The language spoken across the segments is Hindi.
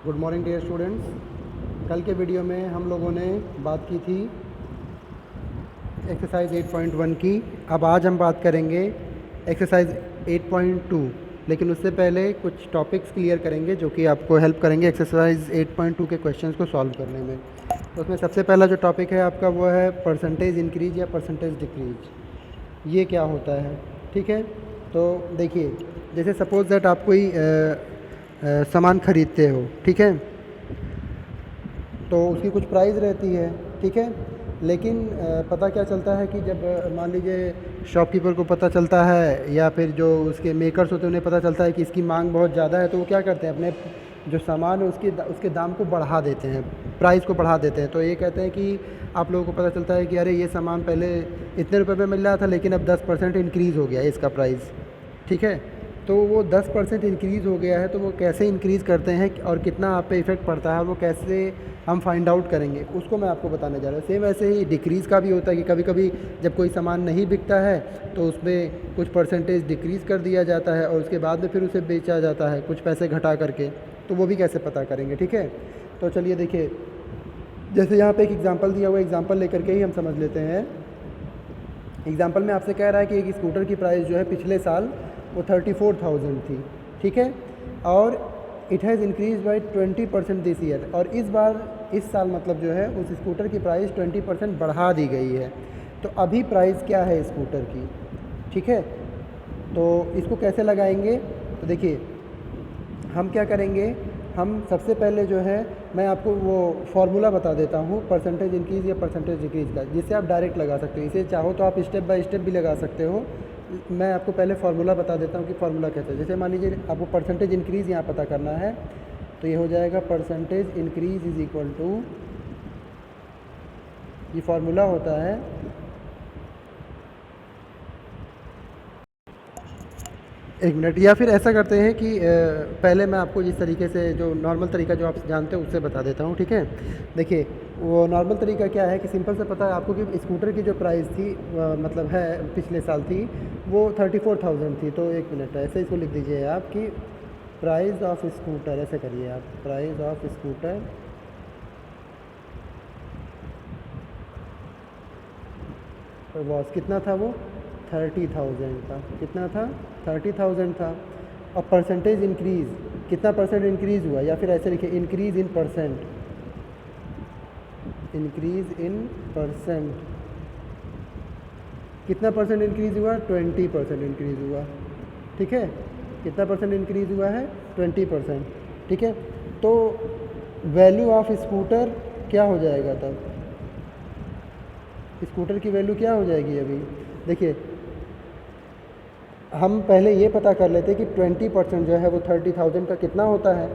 Good morning dear students. कल के वीडियो में हम लोगों ने बात की थी एक्सरसाइज 8.1 की। अब आज हम बात करेंगे एक्सरसाइज 8.2, लेकिन उससे पहले कुछ टॉपिक्स क्लियर करेंगे जो कि आपको हेल्प करेंगे एक्सरसाइज 8.2 के क्वेश्चंस को सॉल्व करने में। तो उसमें सबसे पहला जो टॉपिक है आपका वो है परसेंटेज इंक्रीज या परसेंटेज डिक्रीज। ये क्या होता है, ठीक है। तो देखिए, जैसे सपोज दैट आप कोई सामान खरीदते हो, ठीक है, तो उसकी कुछ प्राइस रहती है, ठीक है। लेकिन पता क्या चलता है कि जब मान लीजिए शॉपकीपर को पता चलता है या फिर जो उसके मेकर्स होते हैं उन्हें पता चलता है कि इसकी मांग बहुत ज़्यादा है, तो वो क्या करते हैं, अपने जो सामान है उसके दाम को बढ़ा देते हैं, प्राइस को बढ़ा देते हैं। तो ये कहते हैं कि आप लोगों को पता चलता है कि अरे ये सामान पहले इतने रुपए में मिल रहा था लेकिन अब 10% इंक्रीज़ हो गया है इसका प्राइस, ठीक है। तो वो 10% इंक्रीज़ हो गया है, तो वो कैसे इंक्रीज़ करते हैं और कितना आप पे इफ़ेक्ट पड़ता है, वो कैसे हम फाइंड आउट करेंगे, उसको मैं आपको बताने जा रहा हूँ। सेम ऐसे ही डिक्रीज़ का भी होता है कि कभी कभी जब कोई सामान नहीं बिकता है तो उसमें कुछ परसेंटेज डिक्रीज़ कर दिया जाता है और उसके बाद में फिर उसे बेचा जाता है कुछ पैसे घटा करके। तो वो भी कैसे पता करेंगे, ठीक है। तो चलिए देखिए, जैसे यहाँ पे एक एग्जांपल दिया हुआ है, एग्जांपल लेकर के ही हम समझ लेते हैं। एग्जांपल में आपसे कह रहा है कि एक स्कूटर की प्राइस जो है पिछले साल वो 34,000 थी, ठीक है, और it has increase by 20% this year. और इस बार इस साल मतलब जो है उस स्कूटर की प्राइस 20% बढ़ा दी गई है। तो अभी प्राइस क्या है स्कूटर की, ठीक है। तो इसको कैसे लगाएंगे, तो देखिए हम क्या करेंगे, हम सबसे पहले जो है मैं आपको वो फार्मूला बता देता हूँ परसेंटेज इंक्रीज़ या परसेंटेज डिक्रीज़ का, जिससे आप डायरेक्ट लगा सकते हो। इसे चाहो तो आप स्टेप बाय स्टेप भी लगा सकते हो। मैं आपको पहले फार्मूला बता देता हूँ कि फार्मूला कैसे है। जैसे मान लीजिए आपको परसेंटेज इंक्रीज़ यहाँ पता करना है, तो ये हो जाएगा percentage increase is equal to, ये फार्मूला होता है एक मिनट, या फिर ऐसा करते हैं कि पहले मैं आपको जिस तरीके से जो नॉर्मल तरीका जो आप जानते हो उससे बता देता हूँ, ठीक है। देखिए वो नॉर्मल तरीका क्या है कि सिंपल से पता है आपको कि स्कूटर की जो प्राइस थी मतलब है पिछले साल थी वो 34,000 थी। तो एक मिनट, ऐसे इसको लिख दीजिए आप कि प्राइस ऑफ स्कूटर, ऐसे करिए आप, प्राइस ऑफ स्कूटर वॉस कितना था, वो 30,000 था। कितना था, 30,000 था। और परसेंटेज इंक्रीज़, कितना परसेंट इंक्रीज़ हुआ, या फिर ऐसे लिखिए increase in percent, increase in percent कितना परसेंट इंक्रीज़ हुआ, 20% इंक्रीज़ हुआ, ठीक है। कितना परसेंट इंक्रीज़ हुआ है, 20%, ठीक है। तो वैल्यू ऑफ स्कूटर क्या हो जाएगा तब, स्कूटर की वैल्यू क्या हो जाएगी अभी, देखिए हम पहले ये पता कर लेते कि 20% जो है वो 30,000 का कितना होता है,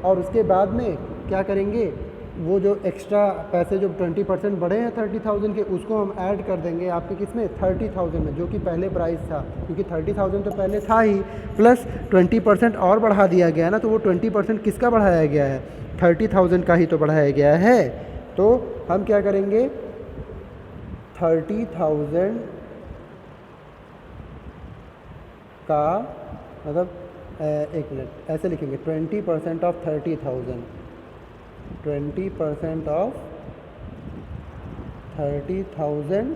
और उसके बाद में क्या करेंगे, वो जो एक्स्ट्रा पैसे जो 20% बढ़े हैं 30,000 के, उसको हम ऐड कर देंगे आपके किस में, 30,000 में, जो कि पहले प्राइस था। क्योंकि 30,000 तो पहले था ही, प्लस 20% और बढ़ा दिया गया ना, तो वो 20% किसका बढ़ाया गया है, 30,000 का ही तो बढ़ाया गया है। तो हम क्या करेंगे, 30,000 का मतलब एक मिनट, ऐसे लिखेंगे 20% ऑफ 30,000, 20% ऑफ 30,000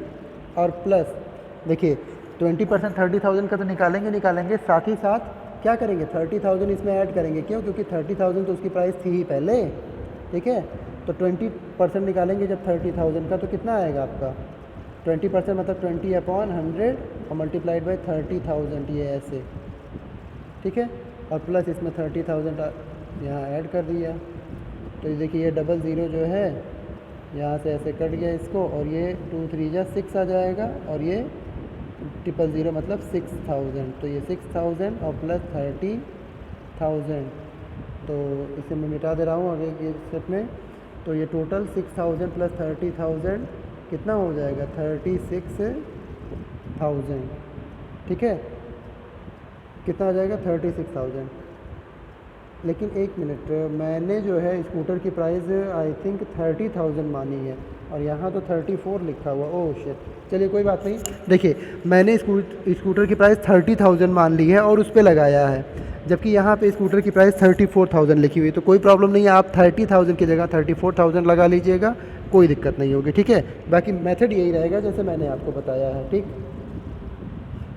और प्लस, देखिए 20% 30,000 का तो निकालेंगे, साथ ही साथ क्या करेंगे, 30,000 इसमें ऐड करेंगे। क्यों, क्योंकि 30,000 तो उसकी प्राइस थी ही पहले, ठीक है। तो 20% निकालेंगे जब 30,000 का, तो कितना आएगा आपका, 20% मतलब 20/100 और मल्टीप्लाइड बाई 30,000, ये ऐसे, ठीक है। और प्लस इसमें 30,000 यहाँ ऐड कर दिया। तो ये देखिए ये डबल ज़ीरो जो है यहाँ से ऐसे कट गया इसको, और ये 2 3 जा 6 आ जाएगा, और ये 000 मतलब 6,000। तो ये 6,000 और प्लस 30,000, तो इसे मैं मिटा दे रहा हूँ आगे ये स्टेप में। तो ये टोटल 6,000 प्लस 30,000 कितना हो जाएगा, 36,000, ठीक है। कितना हो जाएगा, 36,000। लेकिन एक मिनट, मैंने जो है स्कूटर की प्राइस आई थिंक 30,000 मानी है और यहाँ तो 34 लिखा हुआ। ओह शिट, चलिए कोई बात नहीं। देखिए, मैंने स्कूटर की प्राइस 30,000 मान ली है और उस पर लगाया है, जबकि यहाँ पे स्कूटर की प्राइस 34,000 लिखी हुई है। तो कोई प्रॉब्लम नहीं है, आप 30,000 की जगह 34,000 लगा लीजिएगा, कोई दिक्कत नहीं होगी, ठीक है। बाकी मेथड यही रहेगा जैसे मैंने आपको बताया है, ठीक।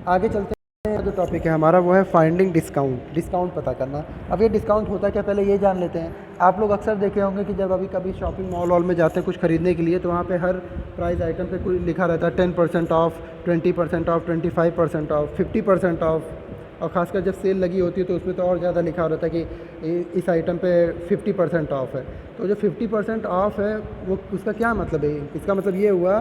आगे चलते हैं, जो टॉपिक है हमारा वो है फाइंडिंग डिस्काउंट, डिस्काउंट पता करना। अब ये डिस्काउंट होता क्या, पहले ये जान लेते हैं। आप लोग अक्सर देखे होंगे कि जब अभी कभी शॉपिंग मॉल वॉल में जाते हैं कुछ खरीदने के लिए, तो वहाँ पे हर प्राइस आइटम पे कोई लिखा रहता है 10% ऑफ, 20% ऑफ, 25% ऑफ, 50% ऑफ। और ख़ासकर जब सेल लगी होती है तो उसमें तो और ज़्यादा लिखा रहता है कि इस आइटम पे 50% ऑफ है। तो जो 50% ऑफ है वो उसका क्या मतलब है, इसका मतलब ये हुआ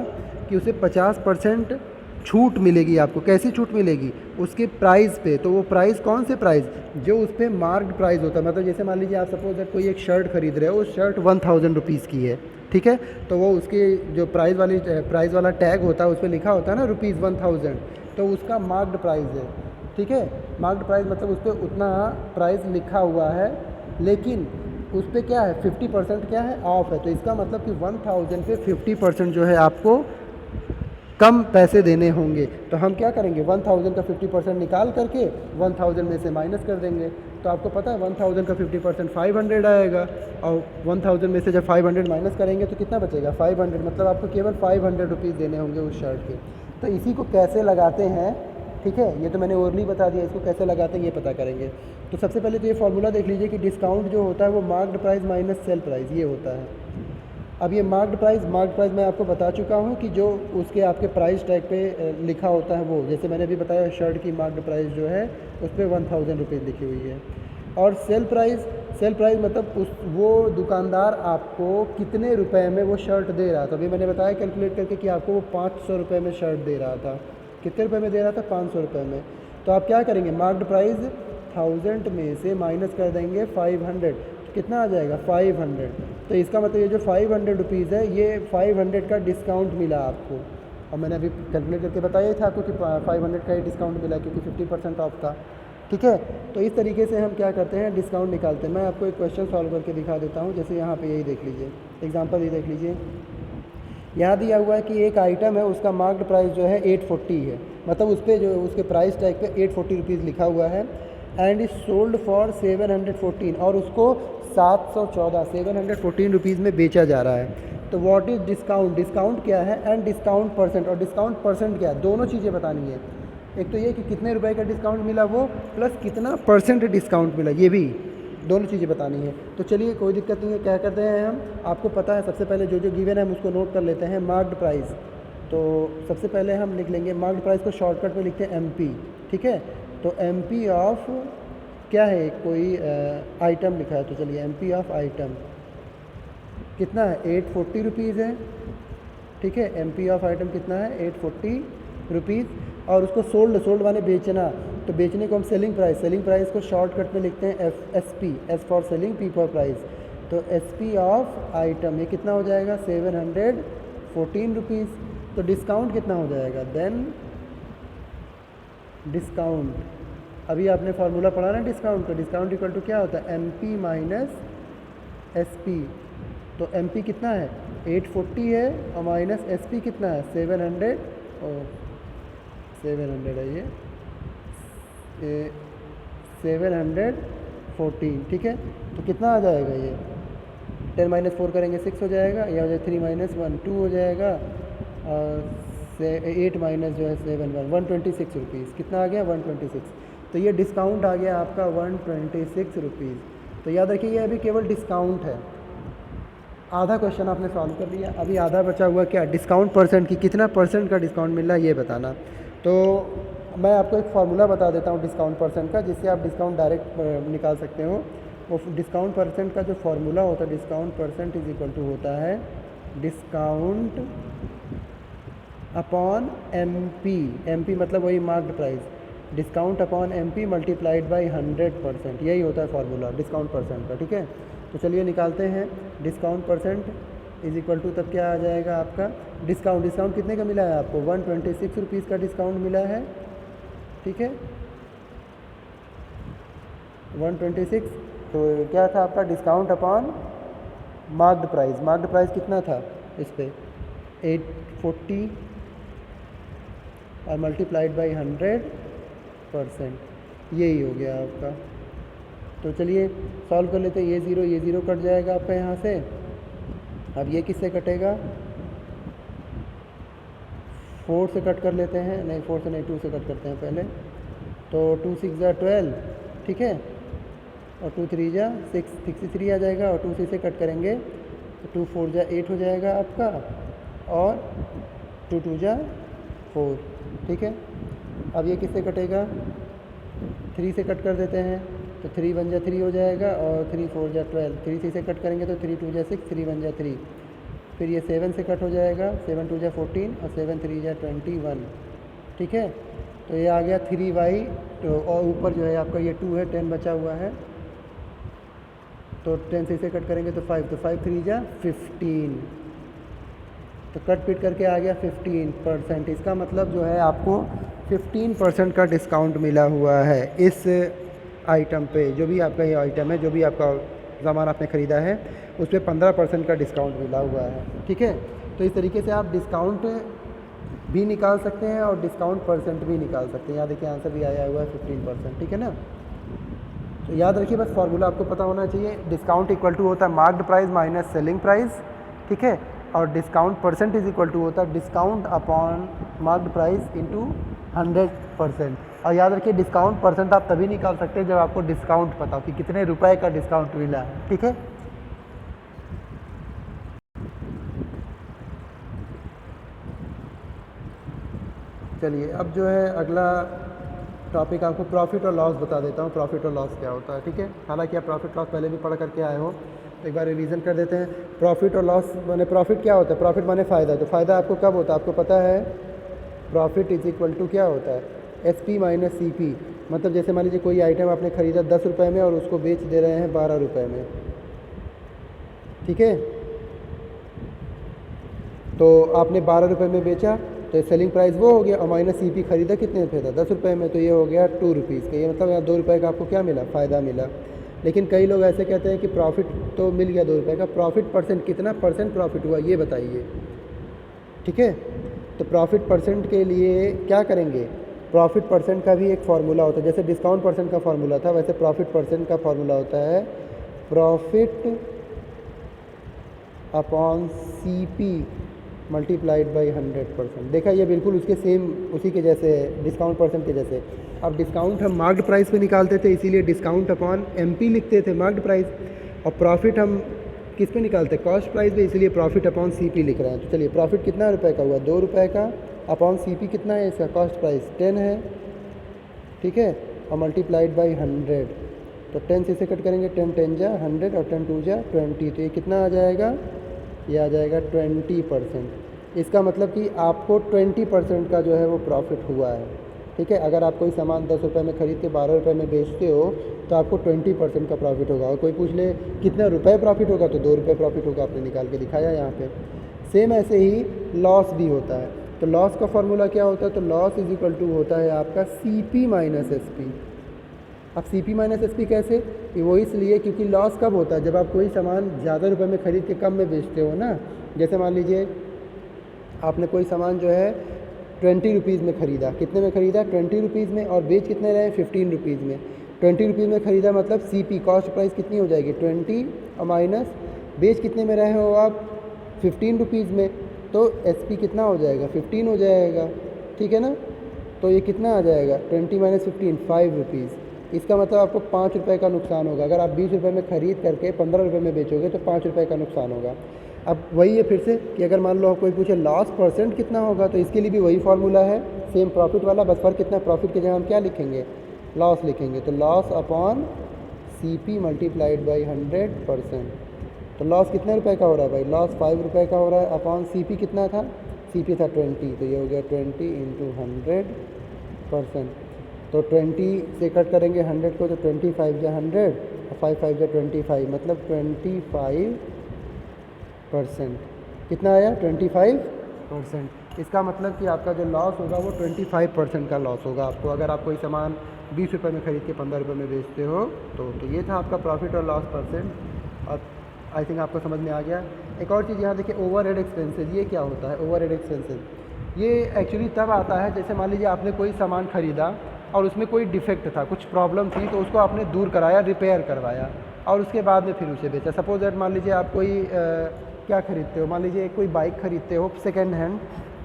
कि उसे 50% छूट मिलेगी आपको। कैसी छूट मिलेगी, उसके प्राइस पे। तो वो प्राइस कौन से प्राइस, जो उस पर मार्क्ड प्राइस होता है। मतलब जैसे मान लीजिए आप सपोज दैट कोई एक शर्ट खरीद रहे हो, उस शर्ट 1000 रुपीज़ की है, ठीक है। तो वो उसके जो प्राइस वाला टैग होता है उस पर लिखा होता है ना ₹1000, तो उसका मार्क्ड प्राइस है, ठीक है। मार्क्ड प्राइस मतलब उस पर उतना प्राइस लिखा हुआ है, लेकिन उस पर क्या है 50% क्या है, ऑफ है। तो इसका मतलब कि 1000 पे 50% जो है आपको कम पैसे देने होंगे। तो हम क्या करेंगे, 1000 का 50% निकाल करके 1000 में से माइनस कर देंगे। तो आपको पता है 1000 का 50% 500 आएगा, और 1000 में से जब 500 माइनस करेंगे तो कितना बचेगा 500, मतलब आपको केवल 500 रुपीज़ देने होंगे उस शर्ट के। तो इसी को कैसे लगाते हैं, ठीक है, ये तो मैंने ओरली बता दिया, इसको कैसे लगाते हैं ये पता करेंगे। तो सबसे पहले तो ये फॉर्मूला देख लीजिए कि डिस्काउंट जो होता है वो marked price minus sale price ये होता है। अब ये मार्क्ड प्राइस मैं आपको बता चुका हूँ कि जो उसके आपके प्राइस टैग पे लिखा होता है वो, जैसे मैंने अभी बताया शर्ट की मार्क्ड प्राइस जो है उस पर 1000 रुपीज़ लिखी हुई है। और सेल प्राइस मतलब वो दुकानदार आपको कितने रुपए में वो शर्ट दे रहा था। अभी मैंने बताया कैलकुलेट करके कि आपको वो 500 रुपये में शर्ट दे रहा था। कितने रुपए में दे रहा था, 500 रुपये में। तो आप क्या करेंगे, मार्क्ड प्राइस 1000 में से माइनस कर देंगे 500, कितना आ जाएगा 500। तो इसका मतलब ये जो 500 रुपीज़ है ये 500 का डिस्काउंट मिला आपको। और मैंने अभी कैलकुलेट करके बताया था आपको कि 500 का ही डिस्काउंट मिला क्योंकि 50% ऑफ था, ठीक है। तो इस तरीके से हम क्या करते हैं, डिस्काउंट निकालते हैं। मैं आपको एक क्वेश्चन सॉल्व करके दिखा देता हूँ। जैसे यहाँ पे यही देख लीजिए, एग्जांपल ये देख लीजिए, यहाँ दिया हुआ है कि एक आइटम है उसका मार्क्ड प्राइस जो है 840 है, मतलब उस पर जो उसके प्राइस टैग पे 840 रुपीज़ लिखा हुआ है। एंड इज सोल्ड फॉर 714, और उसको 714 रुपीज़ में बेचा जा रहा है। तो व्हाट इज़ डिस्काउंट, डिस्काउंट क्या है, एंड डिस्काउंट परसेंट, और डिस्काउंट परसेंट क्या है, दोनों चीज़ें बतानी है। एक तो ये कि कितने रुपए का डिस्काउंट मिला वो, प्लस कितना परसेंट डिस्काउंट मिला, ये भी दोनों चीज़ें बतानी है। तो चलिए कोई दिक्कत नहीं है, क्या करते हैं हम, आपको पता है सबसे पहले जो जो गिवन है हम उसको नोट कर लेते हैं। मार्क्ड प्राइस, तो सबसे पहले हम लिख लेंगे मार्क्ड प्राइस को शॉर्टकट में लिखते हैं MP, ठीक है। तो MP ऑफ क्या है, कोई आइटम लिखा है, तो चलिए MP ऑफ आइटम कितना है 840 रुपीज़ है, ठीक है। MP ऑफ आइटम कितना है 840 रुपीज़, और उसको सोल्ड माने बेचना, तो बेचने को हम सेलिंग प्राइस को शॉर्टकट में लिखते हैं SP, S for selling, P for price. तो SP ऑफ आइटम ये कितना हो जाएगा 714 रुपीज़। तो डिस्काउंट कितना हो जाएगा, देन डिस्काउंट, अभी आपने फार्मूला पढ़ा ना डिस्काउंट का, डिस्काउंट इक्वल टू क्या होता है MP माइनस SP। तो MP कितना है 840 है, और माइनस SP कितना है 700, और 700 है ये 714, ठीक है। तो कितना आ जाएगा ये 10 माइनस 4 करेंगे 6 हो जाएगा, या हो जाए 3 माइनस 1 2 हो जाएगा, और 8 माइनस जो है 7 126 रुपीज़, कितना आ गया 126। तो ये डिस्काउंट आ गया आपका 126 रुपीज़। तो याद रखिए ये अभी केवल डिस्काउंट है। आधा क्वेश्चन आपने सॉल्व कर लिया, अभी आधा बचा हुआ क्या, डिस्काउंट परसेंट की, कितना परसेंट का डिस्काउंट मिल रहा है ये बताना। तो मैं आपको एक फार्मूला बता देता हूँ डिस्काउंट परसेंट का, जिससे आप डिस्काउंट डायरेक्ट निकाल सकते हो। वो डिस्काउंट परसेंट का जो फार्मूला होता है, discount percent is equal to होता है डिस्काउंट अपॉन MP मतलब वही marked price, discount upon MP multiplied by 100%, यही होता है फार्मूला डिस्काउंट परसेंट का, ठीक है। तो चलिए निकालते हैं, discount percent is equal to तब क्या आ जाएगा आपका, डिस्काउंट कितने का मिला है आपको 126 रुपीज़ का डिस्काउंट मिला है, ठीक है 126। तो क्या था आपका discount upon marked price. Marked price कितना था इस पे 840 और मल्टीप्लाइड बाई 100%, यही हो गया आपका। तो चलिए सॉल्व कर लेते हैं। ये ज़ीरो कट जाएगा आपका यहाँ से। अब ये किससे कटेगा, 4 से कट कर लेते हैं, नहीं 4 से नहीं 2 से कट करते हैं पहले। तो 2 6 जा 12, ठीक है, और 2 3 जा 6, 63 आ जाएगा। और 2 से कट करेंगे तो 2 4 जा 8 हो जाएगा आपका, और 2 2 जा 4, ठीक है। अब ये किससे कटेगा, 3 से कट कर देते हैं, तो 3 1 जा 3 हो जाएगा, और 3 4 जा 12, 3 से कट करेंगे तो 3 2 जा 6, 3 1 जा 3। फिर ये 7 से कट हो जाएगा, 7 2 जा 14, और 7 3 जा 21, ठीक है। तो ये आ गया 3y, तो और ऊपर जो है आपका ये 2 है, 10 बचा हुआ है, तो 10 से इसे कट करेंगे तो 5, तो 5 3 जा 15, तो कट पिट करके आ गया 15%। इसका मतलब जो है आपको 15% का डिस्काउंट मिला हुआ है इस आइटम पे। जो भी आपका ये आइटम है, जो भी आपका सामान आपने ख़रीदा है, उस पर 15% का डिस्काउंट मिला हुआ है, ठीक है। तो इस तरीके से आप डिस्काउंट भी निकाल सकते हैं और डिस्काउंट परसेंट भी निकाल सकते हैं। यहाँ देखिए आंसर भी आया हुआ है 15%, ठीक है ना। तो याद रखिए बस फार्मूला आपको पता होना चाहिए। डिस्काउंट इक्वल टू होता है marked price minus selling price, ठीक है। और discount percent is equal to होता है discount upon marked price into 100%। और याद रखिए डिस्काउंट परसेंट आप तभी निकाल सकते हैं जब आपको डिस्काउंट पता हो कि कितने रुपए का डिस्काउंट मिला है, ठीक है। चलिए अब जो है अगला टॉपिक आपको प्रॉफिट और लॉस बता देता हूँ। प्रॉफिट और लॉस क्या होता है, ठीक है। हालांकि आप प्रॉफिट लॉस पहले भी पढ़ करके आए हो, तो एक बार रिवीजन कर देते हैं। प्रॉफिट और लॉस माने प्रॉफिट क्या होता है, प्रॉफिट माने फ़ायदा। तो फ़ायदा आपको कब होता है, आपको पता है प्रॉफिट इज इक्वल टू क्या होता है, SP माइनस CP। मतलब जैसे मान लीजिए कोई आइटम आपने ख़रीदा 10 रुपये में और उसको बेच दे रहे हैं 12 रुपये में, ठीक है। तो आपने 12 रुपये में बेचा तो सेलिंग प्राइस वो हो गया, और माइनस CP खरीदा कितने में था, 10 रुपये में, तो ये हो गया 2 रुपीज़ का। ये मतलब यहाँ 2 रुपये का आपको क्या मिला, फ़ायदा मिला। लेकिन कई लोग ऐसे कहते हैं कि प्रॉफिट तो मिल गया 2 रुपये का, प्रॉफिट परसेंट कितना परसेंट प्रॉफिट हुआ ये बताइए, ठीक है। तो प्रॉफिट परसेंट के लिए क्या करेंगे, प्रॉफिट परसेंट का भी एक फार्मूला होता है। जैसे डिस्काउंट परसेंट का फार्मूला था, वैसे प्रॉफिट परसेंट का फार्मूला होता है profit upon CP multiplied by 100%। देखा ये बिल्कुल उसके सेम उसी के जैसे है, डिस्काउंट परसेंट के जैसे। अब डिस्काउंट हम मार्क्ड प्राइस पे निकालते थे, इसीलिए डिस्काउंट अपॉन MP लिखते थे, मार्क्ड प्राइस। और प्रॉफिट हम किस पे निकालते हैं, कॉस्ट प्राइस पे, इसीलिए प्रॉफिट अपॉन CP लिख रहे हैं। तो चलिए प्रॉफिट कितना रुपए का हुआ, 2 रुपये का, अपॉन CP कितना है इसका, कॉस्ट प्राइस 10 है, ठीक है, और मल्टीप्लाइड बाई 100। तो 10 से इसे कट करेंगे, 10 10 जा 100 और 10 2 जा 20, तो ये कितना आ जाएगा, ये आ जाएगा 20%। इसका मतलब कि आपको 20% का जो है वो प्रॉफिट हुआ है, ठीक है। अगर आप कोई सामान 10 रुपये में ख़रीद के 12 रुपये में बेचते हो तो आपको 20% का प्रॉफिट होगा। और कोई पूछ ले कितना रुपए प्रॉफिट होगा, तो 2 रुपये प्रॉफिट होगा, आपने निकाल के दिखाया यहाँ पे। सेम ऐसे ही लॉस भी होता है। तो लॉस का फॉर्मूला क्या होता है, तो लॉस इज इक्वल टू होता है आपका CP माइनस SP। अब CP माइनस SP कैसे, वो इसलिए क्योंकि लॉस कब होता है, जब आप कोई सामान ज़्यादा रुपए में ख़रीद के कम में बेचते हो ना। जैसे मान लीजिए आपने कोई सामान जो है 20 रुपीज़ में ख़रीदा, कितने में ख़रीदा, 20 रुपीज़ में, और बेच कितने रहे, 15 रुपीज़ में। 20 रुपीज़ में ख़रीदा मतलब CP कॉस्ट प्राइस कितनी हो जाएगी 20, और माइनस बेच कितने में रहे हो आप 15 रुपीज़ में, तो SP कितना हो जाएगा 15 हो जाएगा, ठीक है ना। तो ये कितना आ जाएगा 20 माइनस 15, 5 रुपीज़। इसका मतलब आपको 5 रुपये का नुकसान होगा। अगर आप 20 रुपये में ख़रीद करके 15 रुपये में बेचोगे तो 5 रुपये का नुकसान होगा। अब वही है फिर से कि अगर मान लो कोई पूछे लॉस परसेंट कितना होगा, तो इसके लिए भी वही फार्मूला है, सेम प्रॉफिट वाला, बस फर्क कितना, प्रॉफिट की जगह हम क्या लिखेंगे, लॉस लिखेंगे। तो loss upon CP multiplied by 100%। तो लॉस कितने रुपए का हो रहा है भाई, लॉस 5 रुपये का हो रहा है, अपॉन CP कितना था, CP था 20, तो ये हो गया 20 इंटू 100%। तो 20 से कट करेंगे 100 को, तो 25 जा 100 और 5 5 जा 25, मतलब 25%। कितना आया 25%। इसका मतलब कि आपका जो लॉस होगा वो 25% का लॉस होगा आपको। अगर आप कोई सामान ₹20 में ख़रीद के ₹15 में बेचते हो। तो ये था आपका प्रॉफिट और लॉस परसेंट, और आई थिंक आपको समझ में आ गया। एक और चीज़ यहाँ देखिए, ओवरहेड एक्सपेंसेस। ये क्या होता है ओवरहेड एक्सपेंसेस? ये एक्चुअली तब आता है जैसे मान लीजिए आपने कोई सामान ख़रीदा और उसमें कोई डिफेक्ट था, कुछ प्रॉब्लम थी, तो उसको आपने दूर कराया, रिपेयर करवाया, और उसके बाद में फिर उसे बेचा। सपोज दैट मान लीजिए आप कोई क्या ख़रीदते हो, मान लीजिए कोई बाइक ख़रीदते हो सेकेंड हैंड,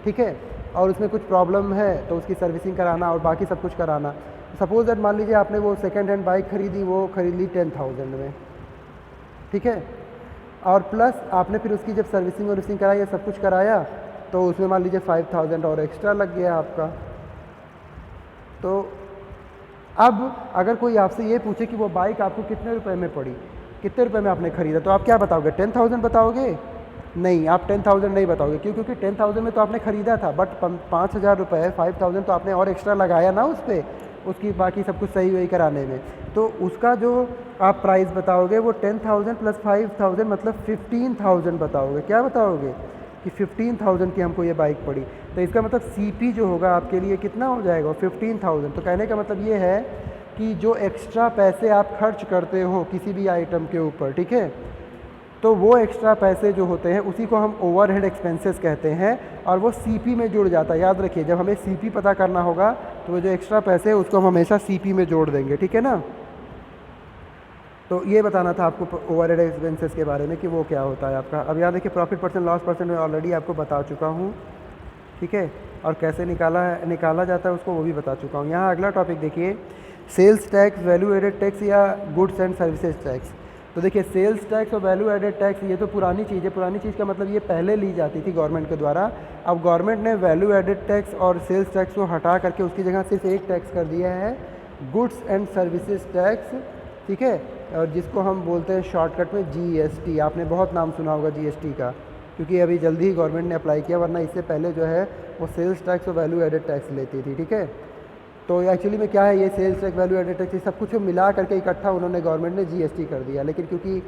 ठीक है, और उसमें कुछ प्रॉब्लम है तो उसकी सर्विसिंग कराना और बाकी सब कुछ कराना। सपोज दैट मान लीजिए आपने वो सेकेंड हैंड बाइक ख़रीदी, वो ख़रीद ली 10,000 में, ठीक है, और प्लस आपने फिर उसकी जब सर्विसिंग वर्विसिंग कराई या सब कुछ कराया तो उसमें मान लीजिए 5,000 और एक्स्ट्रा लग गया आपका। तो अब अगर कोई आपसे ये पूछे कि वो बाइक आपको कितने रुपए में पड़ी, कितने रुपए में आपने ख़रीदा, तो आप क्या बताओगे? 10,000 बताओगे? नहीं, आप 10,000 नहीं बताओगे। क्यों? क्योंकि 10,000 में तो आपने ख़रीदा था, बट 5,000 रुपये 5,000 तो आपने और एक्स्ट्रा लगाया ना उस पर, उसकी बाकी सब कुछ सही वही कराने में। तो उसका जो आप प्राइस बताओगे वो 10,000 प्लस 5,000 मतलब 15,000 बताओगे। क्या बताओगे? कि 15,000 की हमको ये बाइक पड़ी। तो इसका मतलब सीपी जो होगा आपके लिए कितना हो जाएगा? 15,000। तो कहने का मतलब ये है कि जो एक्स्ट्रा पैसे आप खर्च करते हो किसी भी आइटम के ऊपर, ठीक है, तो वो एक्स्ट्रा पैसे जो होते हैं उसी को हम ओवरहेड एक्सपेंसेस कहते हैं, और वो सीपी में जुड़ जाता है। याद रखिए, जब हमें सीपी पता करना होगा तो वो जो एक्स्ट्रा पैसे है उसको हम हमेशा सीपी में जोड़ देंगे, ठीक है ना। तो ये बताना था आपको ओवरहेड एक्सपेंसेस के बारे में कि वो क्या होता है आपका। अब यहाँ देखिए, प्रॉफिट परसेंट लॉस परसेंट मैं ऑलरेडी आपको बता चुका हूँ, ठीक है, और कैसे निकाला जाता है उसको वो भी बता चुका हूँ। यहाँ अगला टॉपिक देखिए, sales tax, value added tax या गुड्स एंड सर्विसेज टैक्स। तो देखिए, सेल्स टैक्स और वैल्यू एडेड टैक्स ये तो पुरानी चीज़ है। पुरानी चीज़ का मतलब ये पहले ली जाती थी गवर्नमेंट के द्वारा। अब गवर्नमेंट ने वैल्यू एडेड टैक्स और सेल्स टैक्स को हटा करके उसकी जगह सिर्फ एक टैक्स कर दिया है, गुड्स एंड सर्विसेज टैक्स, ठीक है, और जिसको हम बोलते हैं शॉर्टकट में जीएसटी। आपने बहुत नाम सुना होगा जीएसटी का, क्योंकि अभी जल्दी ही गवर्नमेंट ने अप्लाई किया, वरना इससे पहले जो है वो सेल्स टैक्स और वैल्यू एडेड टैक्स लेती थी, ठीक है। तो एक्चुअली में क्या है, ये sales tax, value added tax, ये सब कुछ मिला करके इकट्ठा उन्होंने गवर्नमेंट ने जीएसटी कर दिया। लेकिन क्योंकि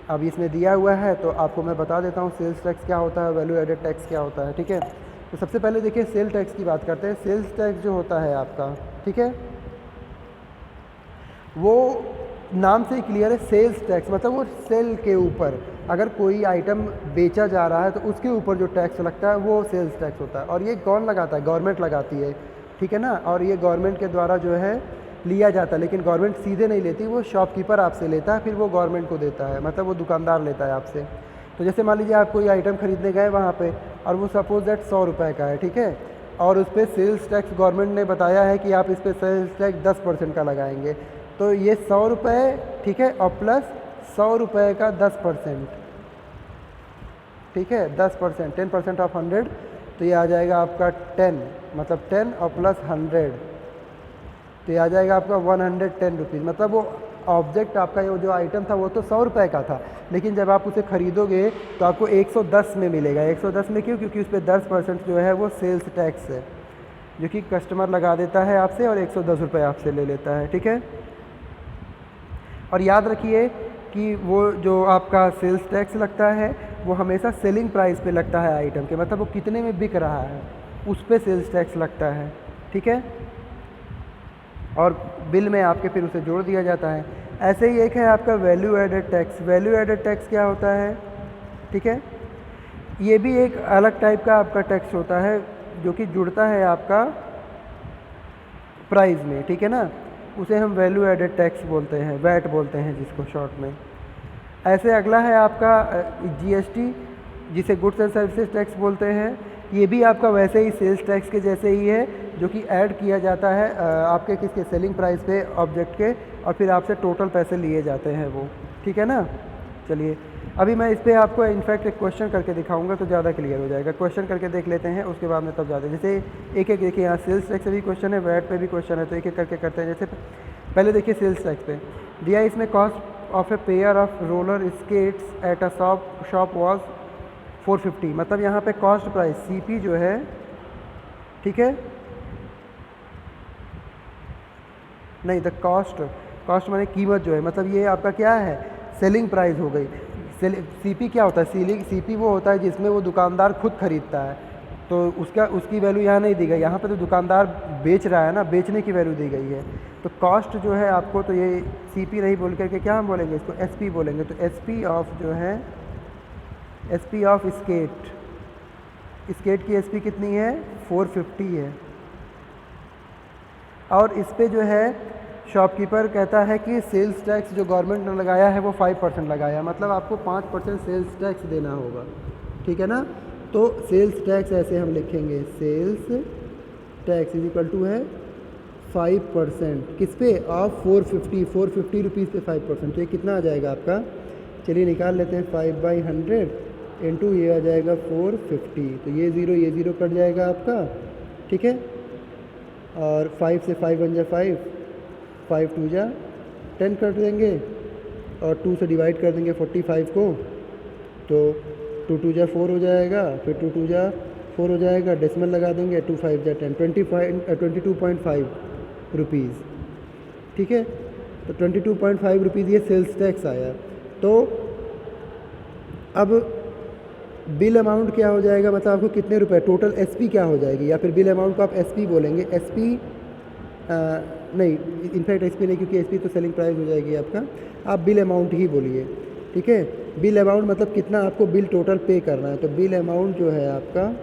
अब इसमें दिया हुआ है तो आपको मैं बता देता हूँ सेल्स टैक्स क्या होता है, वैल्यू एडेड टैक्स क्या होता है, ठीक है। तो सबसे पहले देखिए सेल टैक्स की बात करते हैं। सेल्स टैक्स जो होता है आपका, ठीक है, वो नाम से ही क्लियर है, सेल्स टैक्स मतलब वो सेल के ऊपर अगर कोई आइटम बेचा जा रहा है तो उसके ऊपर जो टैक्स लगता है वो सेल्स टैक्स होता है। और ये कौन लगाता है? गवर्नमेंट लगाती है, ठीक है ना। और ये गवर्नमेंट के द्वारा जो है लिया जाता है, लेकिन गवर्नमेंट सीधे नहीं लेती, वो शॉपकीपर आपसे लेता है, फिर वो गवर्नमेंट को देता है, मतलब वो दुकानदार लेता है आपसे। तो जैसे मान लीजिए आप कोई आइटम खरीदने गए वहाँ पे, और वो सपोज दैट 100 रुपये का है, ठीक है, और उस पर सेल्स टैक्स गवर्नमेंट ने बताया है कि आप इस पर सेल्स टैक्स 10% का लगाएंगे। तो ये 100 रुपये, ठीक है, और प्लस 100 रुपये का 10%, ठीक है, 10%, 10% ऑफ 100, तो ये आ जाएगा आपका 10, मतलब 10 और प्लस 100, तो ये आ जाएगा आपका 110 रुपीज़। मतलब वो ऑब्जेक्ट आपका जो आइटम था वो तो 100 रुपये का था, लेकिन जब आप उसे खरीदोगे तो आपको 110 में मिलेगा। 110 में क्यों? क्योंकि उस पर 10% जो है वो सेल्स टैक्स है, जो कि कस्टमर लगा देता है आपसे और 110 रुपये आपसे ले लेता है, ठीक है। और याद रखिए कि वो जो आपका सेल्स टैक्स लगता है वो हमेशा सेलिंग प्राइस पे लगता है आइटम के, मतलब वो कितने में बिक रहा है उस पे सेल्स टैक्स लगता है, ठीक है, और बिल में आपके फिर उसे जोड़ दिया जाता है। ऐसे ही एक है आपका value added tax. Value added tax क्या होता है? ठीक है, ये भी एक अलग टाइप का आपका टैक्स होता है जो कि जुड़ता है आपका प्राइस में, ठीक है ना, उसे हम वैल्यू एडेड टैक्स बोलते हैं, वैट बोलते हैं जिसको शॉर्ट में। ऐसे अगला है आपका जीएसटी, जिसे गुड्स एंड सर्विसेज टैक्स बोलते हैं। ये भी आपका वैसे ही सेल्स टैक्स के जैसे ही है, जो कि ऐड किया जाता है आपके किसके सेलिंग प्राइस पे ऑब्जेक्ट के, और फिर आपसे टोटल पैसे लिए जाते हैं वो, ठीक है ना। चलिए अभी मैं इस पर आपको इनफैक्ट एक क्वेश्चन करके दिखाऊंगा तो ज़्यादा क्लियर हो जाएगा। क्वेश्चन करके देख लेते हैं, उसके बाद में तब ज़्यादा, जैसे एक एक देखिए, यहाँ सेल्स टैक्स से भी क्वेश्चन है, वैट पे भी क्वेश्चन है, तो एक एक करके करते हैं। जैसे पहले देखिए सेल्स टैक्स पे दिया, इसमें cost of a pair of roller skates at a shop was 450, मतलब यहाँ पे कॉस्ट प्राइस सीपी जो है, ठीक है, नहीं द कॉस्ट माने कीमत जो है, मतलब ये आपका क्या है, सेलिंग प्राइस हो गई। सीपी क्या होता है? सीपी वो होता है जिसमें वो दुकानदार खुद खरीदता है, तो उसका उसकी वैल्यू यहाँ नहीं दी गई, यहाँ पे तो दुकानदार बेच रहा है ना, बेचने की वैल्यू दी गई है। तो कॉस्ट जो है आपको, तो ये सीपी नहीं बोल करके क्या हम बोलेंगे इसको, एसपी बोलेंगे। तो एसपी ऑफ जो है, एसपी ऑफ स्केट, स्केट की एसपी कितनी है, 450 है। और इस पे जो है शॉपकीपर कहता है कि सेल्स टैक्स जो गवर्नमेंट ने लगाया है वो 5% लगाया, मतलब आपको 5% सेल्स टैक्स देना होगा, ठीक है ना। तो सेल्स टैक्स ऐसे हम लिखेंगे, sales tax is equal to है 5%, किस पे, ऑफ 450 रुपीज़ पे 5%। तो ये कितना आ जाएगा आपका, चलिए निकाल लेते हैं, 5/100 इंटू ये आ जाएगा 450। तो ये ज़ीरो कट जाएगा आपका, ठीक है। और 5 से 5 बन जा 5, 5 2 जा 10 कर देंगे, और 2 से डिवाइड कर देंगे 45 को, तो 2 2 जा 4 हो जाएगा, फिर 2 2 जा 4 हो जाएगा, डेसिमल लगा देंगे, 2 5 जा 10, 22.5 रुपीज़, ठीक है। तो 22.5 रुपीज़ ये सेल्स टैक्स आया। तो अब बिल अमाउंट क्या हो जाएगा, मतलब आपको कितने रुपए, टोटल एसपी क्या हो जाएगी, या फिर बिल अमाउंट को आप एसपी बोलेंगे, एसपी नहीं, इनफैक्ट एसपी नहीं, क्योंकि एसपी तो सेलिंग प्राइस हो जाएगी आपका, आप बिल अमाउंट ही बोलिए, ठीक है। बिल अमाउंट मतलब कितना आपको बिल टोटल पे करना है। तो बिल अमाउंट जो है आपका,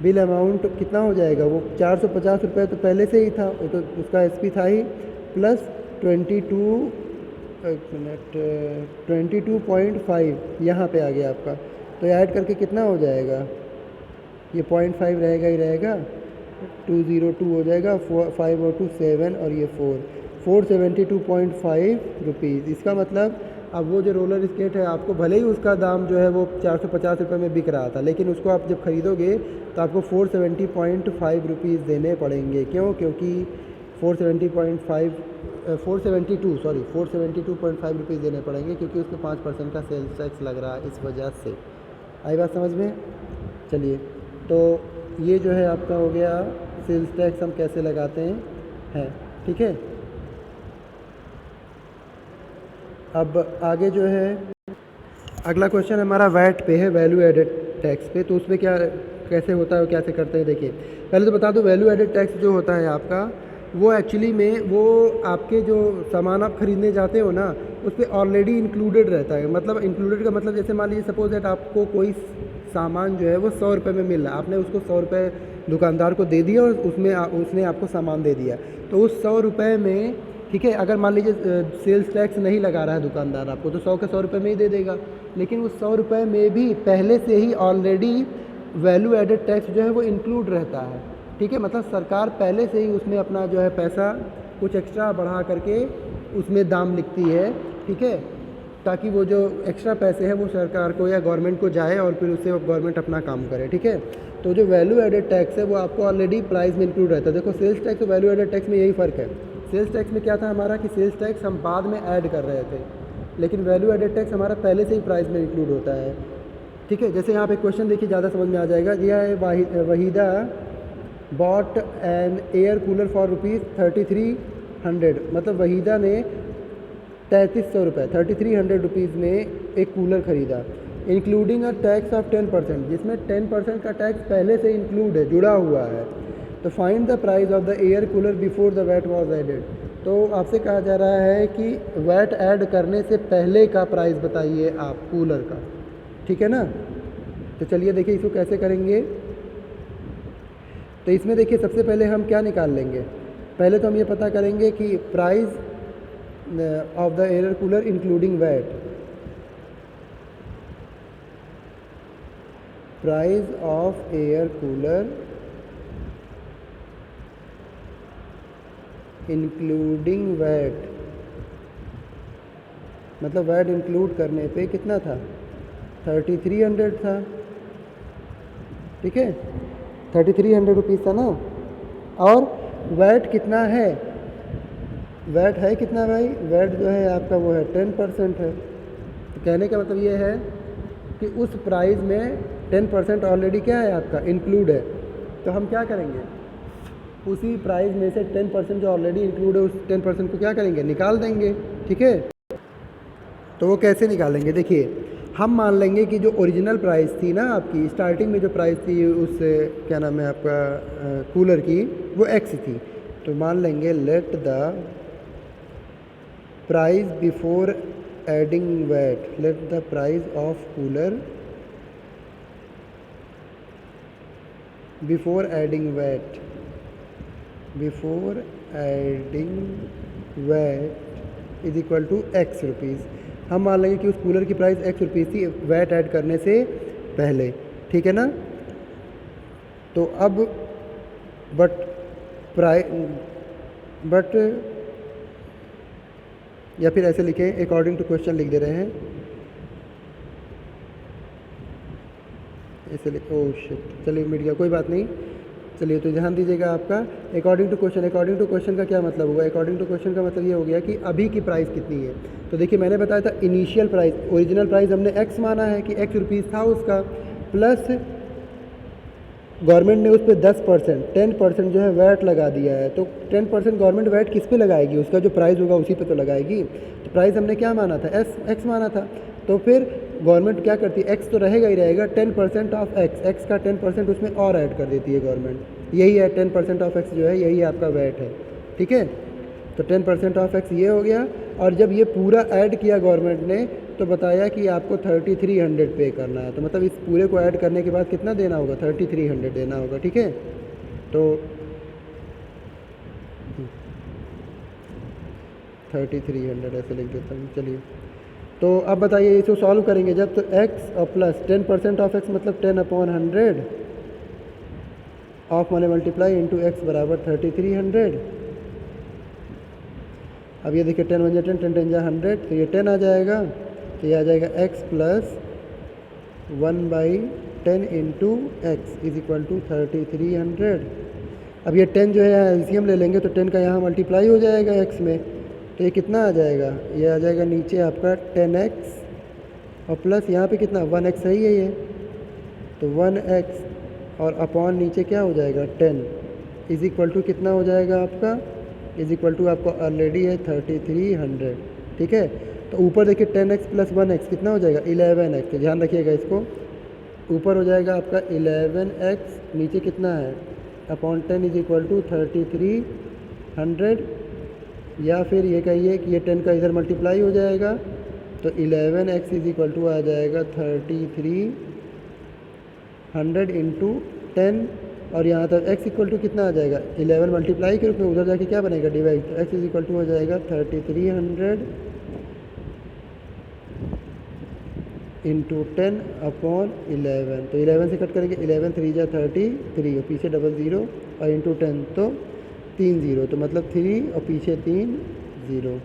बिल अमाउंट कितना हो जाएगा, वो 450 रुपये तो पहले से ही था, वो तो उसका एसपी था ही, प्लस 22.5 यहाँ पे आ गया आपका। तो ऐड करके कितना हो जाएगा, ये 0.5 रहेगा ही रहेगा, 202 हो जाएगा, 5 और 2 7, और ये 472.5 रुपीज़। इसका मतलब अब वो जो रोलर स्केट है, आपको भले ही उसका दाम जो है वो 450 रुपये में बिक रहा था, लेकिन उसको आप जब ख़रीदोगे तो आपको 472.5 रुपीज़ देने पड़ेंगे। क्यों, क्योंकि 472.5 रुपीज़ देने पड़ेंगे, क्योंकि उसको 5% का सेल्स टैक्स लग रहा है, इस वजह से। आई बात समझ में। चलिए, तो ये जो है आपका हो गया सेल्स टैक्स हम कैसे लगाते हैं, ठीक है। अब आगे जो है अगला क्वेश्चन हमारा वैट पे है, वैल्यू एडेड टैक्स पे। तो उसमें क्या कैसे होता है, कैसे करते हैं, देखिए पहले तो बता दो, वैल्यू एडेड टैक्स जो होता है आपका, वो एक्चुअली में वो आपके जो सामान आप खरीदने जाते हो ना, उस पर ऑलरेडी इंक्लूडेड रहता है। मतलब इंक्लूडेड का मतलब, जैसे मान लीजिए सपोज दैट आपको कोई सामान जो है वो 100 रुपये में मिल रहा है, आपने उसको 100 रुपये दुकानदार को दे दिया और उसने आपको सामान दे दिया। तो उस 100 रुपये में, ठीक है, अगर मान लीजिए सेल्स टैक्स नहीं लगा रहा है दुकानदार आपको, तो 100 के 100 रुपये में ही दे देगा। लेकिन उस 100 रुपये में भी पहले से ही ऑलरेडी वैल्यू एडेड टैक्स जो है वो इंक्लूड रहता है, ठीक है। मतलब सरकार पहले से ही उसमें अपना जो है पैसा कुछ एक्स्ट्रा बढ़ा करके उसमें दाम लिखती है, ठीक है, ताकि वो जो एक्स्ट्रा पैसे हैं वो सरकार को या गवर्नमेंट को जाए और फिर उससे गवर्नमेंट अपना काम करे, ठीक है। तो जो वैल्यू एडेड टैक्स है वो आपको ऑलरेडी प्राइस में इंक्लूड रहता है। देखो सेल्स टैक्स और वैल्यू एडेड टैक्स में यही फ़र्क है। सेल्स टैक्स में क्या था हमारा कि सेल्स टैक्स हम बाद में ऐड कर रहे थे, लेकिन वैल्यू एडेड टैक्स हमारा पहले से ही प्राइस में इंक्लूड होता है, ठीक है। जैसे यहाँ पे क्वेश्चन देखिए, ज़्यादा समझ में आ जाएगा। दिया है Waheeda bot N air cooler for ₹3300, मतलब वहीदा ने 3300 रुपये 3300 रुपीज़ में एक कूलर ख़रीदा, इंक्लूडिंग अ टैक्स ऑफ 10%, जिसमें 10% का टैक्स पहले से इंक्लूड है, जुड़ा हुआ है। तो find the price of the air cooler before the VAT was added. तो आपसे कहा जा रहा है कि वैट ऐड करने से पहले का प्राइस बताइए आप कूलर का, ठीक है ना। तो चलिए देखिए इसको कैसे करेंगे। तो इसमें देखिए सबसे पहले हम क्या निकाल लेंगे, पहले तो हम ये पता करेंगे कि price of the air cooler including VAT, price of air cooler including VAT, मतलब वैट इंक्लूड करने पे कितना था, 3300 था, ठीक है, 3300 रुपीज़ था ना। और वैट कितना है, वैट है कितना भाई, वैट जो है आपका वो है 10% है। तो कहने का मतलब ये है कि उस प्राइस में 10% ऑलरेडी क्या है आपका इंक्लूड है। तो हम क्या करेंगे, उसी प्राइस में से 10% जो ऑलरेडी इंक्लूड है उस 10% को क्या करेंगे, निकाल देंगे, ठीक है। तो वो कैसे निकालेंगे, देखिए हम मान लेंगे कि जो ओरिजिनल प्राइस थी ना आपकी, स्टार्टिंग में जो प्राइस थी उस क्या नाम है आपका कूलर की, वो एक्स थी। तो मान लेंगे let the price before adding VAT, let the price of cooler before adding VAT, before adding VAT is equal to X rupees. हम मान लेंगे कि उस कूलर की प्राइस एक्स रुपीज़ थी वैट ऐड करने से पहले, ठीक है ना। तो अब बट या फिर ऐसे लिखें, अकॉर्डिंग टू क्वेश्चन लिख दे रहे हैं, ऐसे ओह शिट, चलिए मिट गया, कोई बात नहीं। चलिए तो ध्यान दीजिएगा आपका according to question. According to question का क्या मतलब हुआ? अकॉर्डिंग टू क्वेश्चन का मतलब ये हो गया कि अभी की प्राइस कितनी है। तो देखिए मैंने बताया था इनिशियल प्राइस, ओरिजिनल प्राइस हमने एक्स माना है कि एक्स रुपीज़ था उसका, प्लस गवर्नमेंट ने उस पर 10% जो है वैट लगा दिया है। तो 10% गवर्नमेंट वैट किस पे लगाएगी? उसका जो प्राइस होगा उसी पे तो लगाएगी। तो प्राइस हमने क्या माना था? एक्स माना था। तो फिर गवर्नमेंट क्या करती है, एक्स तो रहेगा ही रहेगा, 10% ऑफ एक्स का 10% उसमें और ऐड कर देती है गवर्नमेंट। यही है 10% ऑफ एक्स जो है, यही आपका वैट है, ठीक है। तो 10% ऑफ एक्स ये हो गया, और जब ये पूरा ऐड किया गवर्नमेंट ने तो बताया कि आपको 3300 पे करना है। तो मतलब इस पूरे को ऐड करने के बाद कितना देना होगा? 3300 देना होगा, ठीक है। तो 3300 ऐसे लिख देता हूँ, चलिए। तो अब बताइए इसको सॉल्व करेंगे जब, तो x और प्लस 10% ऑफ x मतलब 10/100 ऑफ मैंने मल्टीप्लाई इंटू एक्स बराबर 3300। अब ये देखिए 10 × 10 10 10 100, तो ये 10 आ जाएगा। तो ये आ जाएगा x plus 1/10 into X is equal to 3300। अब ये 10 जो है यहाँ एलसीएम ले लेंगे तो 10 का यहाँ मल्टीप्लाई हो जाएगा x में, तो ये कितना आ जाएगा? ये आ जाएगा नीचे आपका 10x और प्लस यहाँ पे कितना 1x सही है ये, तो 1x और अपॉन नीचे क्या हो जाएगा 10 इज इक्वल टू कितना हो जाएगा आपका, इज इक्वल टू आपको ऑलरेडी है 3300, ठीक है। तो ऊपर देखिए 10x प्लस 1x कितना हो जाएगा 11x। तो ध्यान रखिएगा इसको, ऊपर हो जाएगा आपका 11x, नीचे कितना है अपॉन 10 इज इक्वल टू 3300, या फिर ये कहिए कि ये 10 का इधर मल्टीप्लाई हो जाएगा तो 11x इज इक्वल टू आ जाएगा 3300 इंटू 10, और यहाँ तक x इक्वल टू कितना आ जाएगा 11 मल्टीप्लाई के रूप में, उधर जाके क्या बनेगा डिवाइड, तो x इज इक्वल टू हो जाएगा 3300 इंटू 10 अपॉन 11। तो 11 से कट करेंगे, 11 3 जा 33 और पीछे डबल ज़ीरो और इंटू 10 तो 3 ज़ीरो, तो मतलब 3 और पीछे 3 ज़ीरो।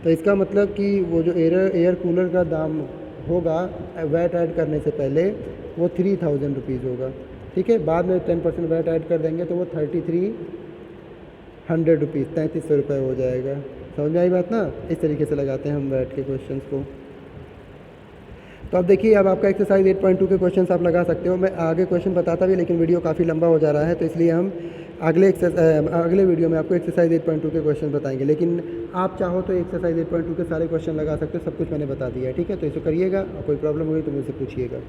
तो इसका मतलब कि वो जो एयर कूलर का दाम होगा वैट ऐड करने से पहले वो 3000 रुपीज़ होगा, ठीक है। बाद में 10% वैट ऐड कर देंगे तो वो 3300 रुपीज़ 3300 रुपये हो जाएगा। समझ में आई बात ना? इस तरीके से लगाते हैं हम वैट के क्वेश्चंस को। तो अब देखिए, अब आपका एक्सरसाइज 8.2 के क्वेश्चंस आप लगा सकते हो। मैं आगे क्वेश्चन बताता भी, लेकिन वीडियो काफ़ी लंबा हो जा रहा है, तो इसलिए हम अगले वीडियो में आपको एक्सरसाइज 8.2 के क्वेश्चन बताएंगे। लेकिन आप चाहो तो एक्सरसाइज 8.2 के सारे क्वेश्चन लगा सकते हो, सब कुछ मैंने बता दिया है, ठीक है। तो इसको करिएगा, कोई प्रॉब्लम हुई तो मुझसे पूछिएगा।